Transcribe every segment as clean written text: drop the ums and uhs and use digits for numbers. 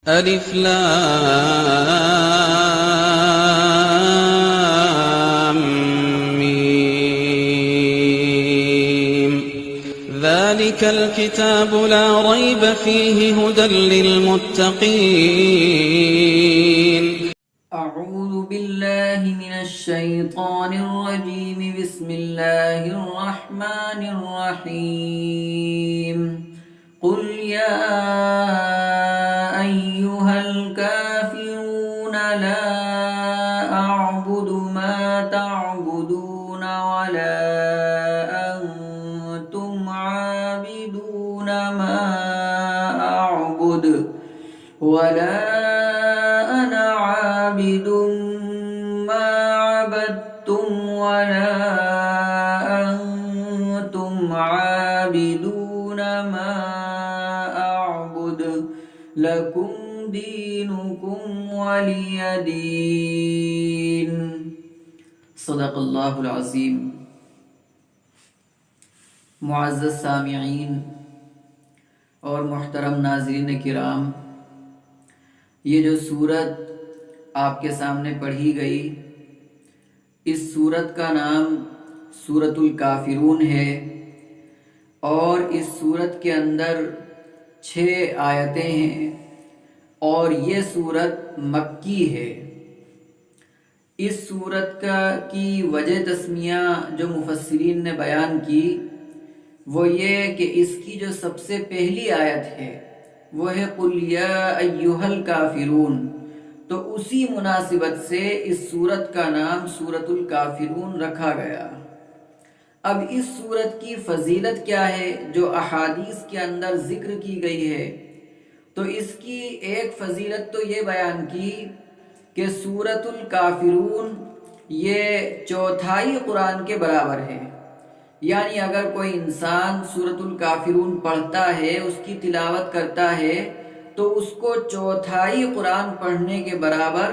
ألف لام ميم ذلك الكتاب لا ريب فيه هدى للمتقين. أعوذ بالله من الشيطان الرجيم. بسم الله الرحمن الرحيم. قل يا أيها الكافرون لا أعبد ما تعبدون ولا أنتم عابدون ما أعبد ولا أنا عابد ما عبدتم ولا أنتم عابدون ما أعبد لكم دينكم ولي دين. صدق اللہ العظیم. معزز سامعین اور محترم ناظرین کرام، یہ جو سورت آپ کے سامنے پڑھی گئی، اس سورت کا نام سورۃ الکافرون ہے، اور اس سورت کے اندر 6 آیتیں ہیں، اور یہ سورت مکی ہے. اس سورت کی وجہ تسمیہ جو مفسرین نے بیان کی وہ یہ کہ اس کی جو سب سے پہلی آیت ہے وہ ہے قُلْ يَا أَيُّهَا الْكَافِرُونَ، تو اسی مناسبت سے اس سورت کا نام سورۃ الکافرون رکھا گیا. اب اس سورت کی فضیلت کیا ہے جو احادیث کے اندر ذکر کی گئی ہے، تو اس کی ایک فضیلت تو یہ بیان کی کہ سورۃ الکافرون یہ 1/4 قرآن کے برابر ہے. یعنی اگر کوئی انسان سورۃ الکافرون پڑھتا ہے، اس کی تلاوت کرتا ہے، تو اس کو 1/4 قرآن پڑھنے کے برابر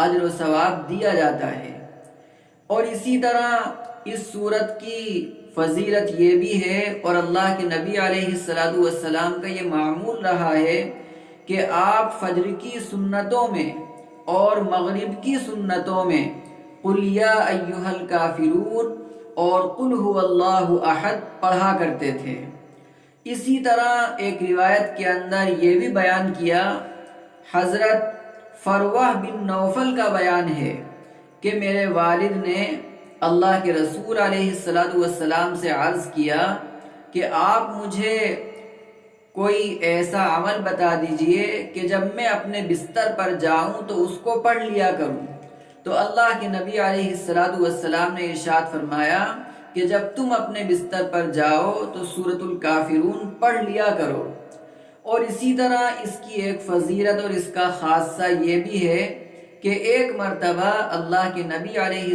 اجر و ثواب دیا جاتا ہے. اور اسی طرح اس سورت کی فضیلت یہ بھی ہے، اور اللہ کے نبی علیہ السلام کا یہ معمول رہا ہے کہ آپ فجر کی سنتوں میں اور مغرب کی سنتوں میں قُلْ يَا أَيُّهَا الْكَافِرُونَ اور قُلْ هُوَ اللَّهُ أَحَدٌ پڑھا کرتے تھے. اسی طرح ایک روایت کے اندر یہ بھی بیان کیا، حضرت فروہ بن نوفل کا بیان ہے کہ میرے والد نے اللہ کے رسول علیہ السلام سے عرض کیا کہ آپ مجھے کوئی ایسا عمل بتا دیجئے کہ جب میں اپنے بستر پر جاؤں تو اس کو پڑھ لیا کروں. تو اللہ کے نبی علیہ السلام نے ارشاد فرمایا کہ جب تم اپنے بستر پر جاؤ تو سورۃ الکافرون پڑھ لیا کرو. اور اسی طرح اس کی ایک فضیلت اور اس کا خاصہ یہ بھی ہے کہ ایک مرتبہ اللہ کے نبی علیہ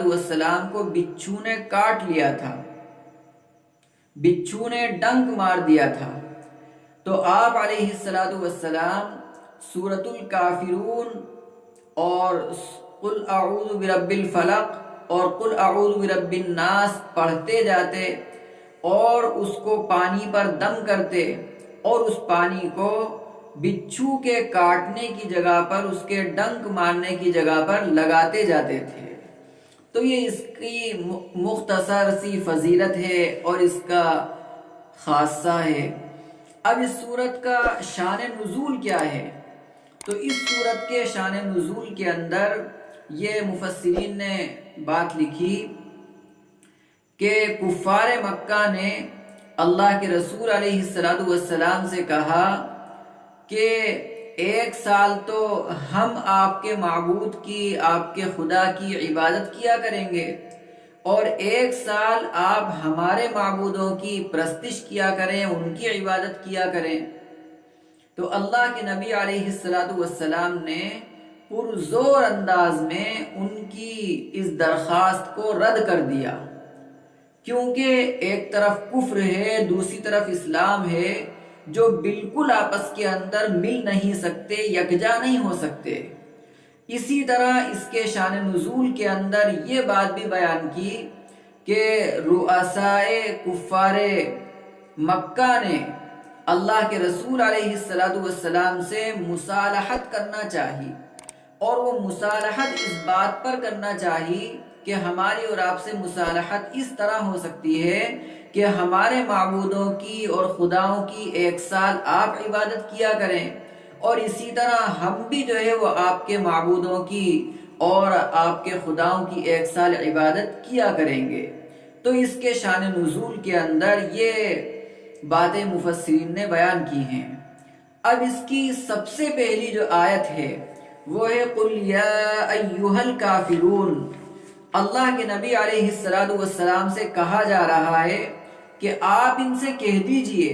السلام کو بچھو نے کاٹ لیا تھا، بچھو نے ڈنک مار دیا تھا. تو آپ علیہ السلام سورۃ الکافرون اور قل اعوذ برب الفلق اور قل اعوذ برب الناس پڑھتے جاتے، اور اس کو پانی پر دم کرتے، اور اس پانی کو بچھو کے کاٹنے کی جگہ پر، اس کے ڈنک مارنے کی جگہ پر لگاتے جاتے تھے. تو یہ اس کی مختصر سی فضیلت ہے اور اس کا خاصہ ہے. اب اس سورت کا شان نزول کیا ہے؟ تو اس سورت کے شان نزول کے اندر یہ مفسرین نے بات لکھی کہ کفار مکہ نے اللہ کے رسول علیہ السلام سے کہا کہ 1 سال تو ہم آپ کے معبود کی، آپ کے خدا کی عبادت کیا کریں گے، اور 1 سال آپ ہمارے معبودوں کی پرستش کیا کریں، ان کی عبادت کیا کریں. تو اللہ کے نبی علیہ السلام نے پرزور انداز میں ان کی اس درخواست کو رد کر دیا، کیونکہ ایک طرف کفر ہے، دوسری طرف اسلام ہے، جو بالکل آپس کے اندر مل نہیں سکتے، یکجا نہیں ہو سکتے. اسی طرح اس کے شان نزول کے اندر یہ بات بھی بیان کی کہ رؤسائے کفار مکہ نے اللہ کے رسول علیہ السلام سے مصالحت کرنا چاہیے، اور وہ مصالحت اس بات پر کرنا چاہیے کہ ہماری اور آپ سے مصالحت اس طرح ہو سکتی ہے کہ ہمارے معبودوں کی اور خداؤں کی 1 سال آپ عبادت کیا کریں، اور اسی طرح ہم بھی جو ہے وہ آپ کے معبودوں کی اور آپ کے خداؤں کی 1 سال عبادت کیا کریں گے۔ تو اس کے شان نزول کے اندر یہ باتیں مفسرین نے بیان کی ہیں۔ اب اس کی سب سے پہلی جو آیت ہے وہ ہے قُلْ يَا أَيُّهَا الْكَافِرُونَ۔ اللہ کے نبی علیہ السلام سے کہا جا رہا ہے کہ آپ ان سے کہہ دیجئے،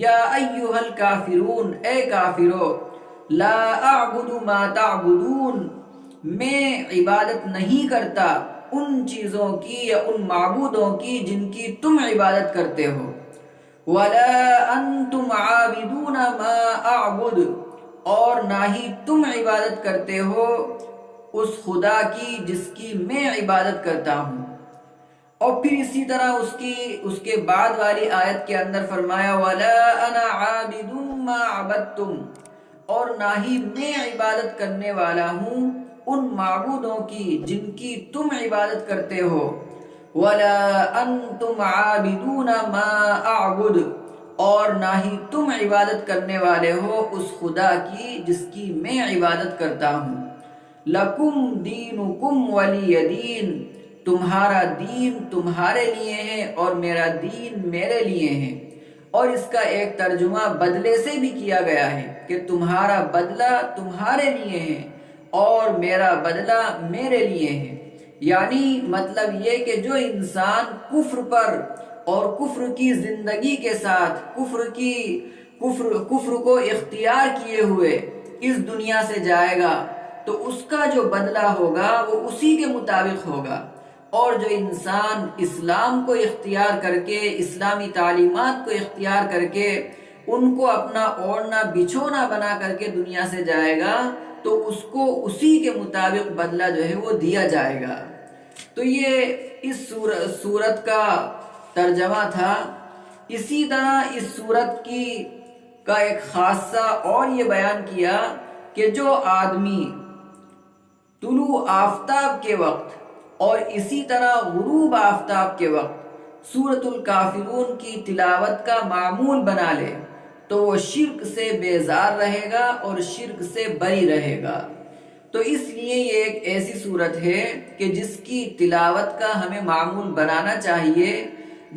یا ایھا الکافرون، اے کافرو، لا اعبد ما تعبدون، میں عبادت نہیں کرتا ان چیزوں کی یا ان معبودوں کی جن کی تم عبادت کرتے ہو، ولا انتم عابدون ما اعبد، اور نہ ہی تم عبادت کرتے ہو اس خدا کی جس کی میں عبادت کرتا ہوں۔ اور پھر اسی طرح اس کے بعد والی آیت کے اندر فرمایا ولا انا عابد ما عبدتم، اور نہ ہی میں عبادت کرنے والا ہوں ان معبودوں کی جن کی تم عبادت کرتے ہو، ولا انتم عابدون ما اعبد، اور نہ ہی تم عبادت کرنے والے ہو اس خدا کی جس کی میں عبادت کرتا ہوں۔ لکم دینکم ولی دین، تمہارا دین تمہارے لیے ہے اور میرا دین میرے لیے ہے۔ اور اس کا ایک ترجمہ بدلے سے بھی کیا گیا ہے کہ تمہارا بدلہ تمہارے لیے ہے اور میرا بدلہ میرے لیے ہے، یعنی مطلب یہ کہ جو انسان کفر پر اور کفر کی زندگی کے ساتھ کفر کو اختیار کیے ہوئے اس دنیا سے جائے گا تو اس کا جو بدلہ ہوگا وہ اسی کے مطابق ہوگا، اور جو انسان اسلام کو اختیار کر کے، اسلامی تعلیمات کو اختیار کر کے ان کو اپنا اوڑھنا بچھونا بنا کر کے دنیا سے جائے گا تو اس کو اسی کے مطابق بدلہ جو ہے وہ دیا جائے گا۔ تو یہ اس سورت کا ترجمہ تھا۔ اسی طرح اس سورت کا ایک خاصہ اور یہ بیان کیا کہ جو آدمی طلوع آفتاب کے وقت اور اسی طرح غروب آفتاب کے وقت سورۃ الکافرون کی تلاوت کا معمول بنا لے تو وہ شرک سے بیزار رہے گا اور شرک سے بری رہے گا۔ تو اس لیے یہ ایک ایسی سورت ہے کہ جس کی تلاوت کا ہمیں معمول بنانا چاہیے،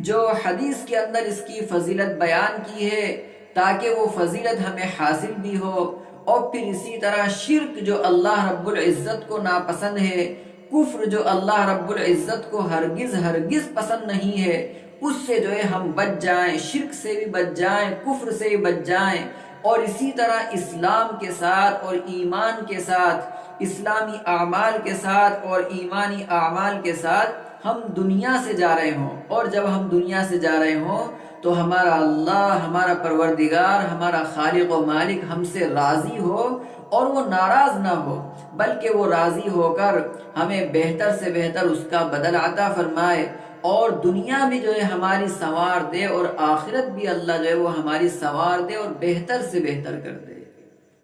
جو حدیث کے اندر اس کی فضیلت بیان کی ہے تاکہ وہ فضیلت ہمیں حاصل بھی ہو، اور پھر اسی طرح شرک جو اللہ رب العزت کو ناپسند ہے، کفر جو اللہ رب العزت کو ہرگز پسند نہیں ہے، اس سے جو ہے ہم بچ جائیں، شرک سے بھی بچ جائیں، کفر سے بھی بچ جائیں، اور اسی طرح اسلام کے ساتھ اور ایمان کے ساتھ، اسلامی اعمال کے ساتھ اور ایمانی اعمال کے ساتھ ہم دنیا سے جا رہے ہوں، اور جب ہم دنیا سے جا رہے ہوں تو ہمارا اللہ، ہمارا پروردگار، ہمارا خالق و مالک ہم سے راضی ہو اور وہ ناراض نہ ہو، بلکہ وہ راضی ہو کر ہمیں بہتر سے بہتر اس کا بدل عطا فرمائے، اور دنیا بھی جو ہے ہماری سنوار دے اور آخرت بھی اللہ جو ہے وہ ہماری سنوار دے اور بہتر سے بہتر کر دے۔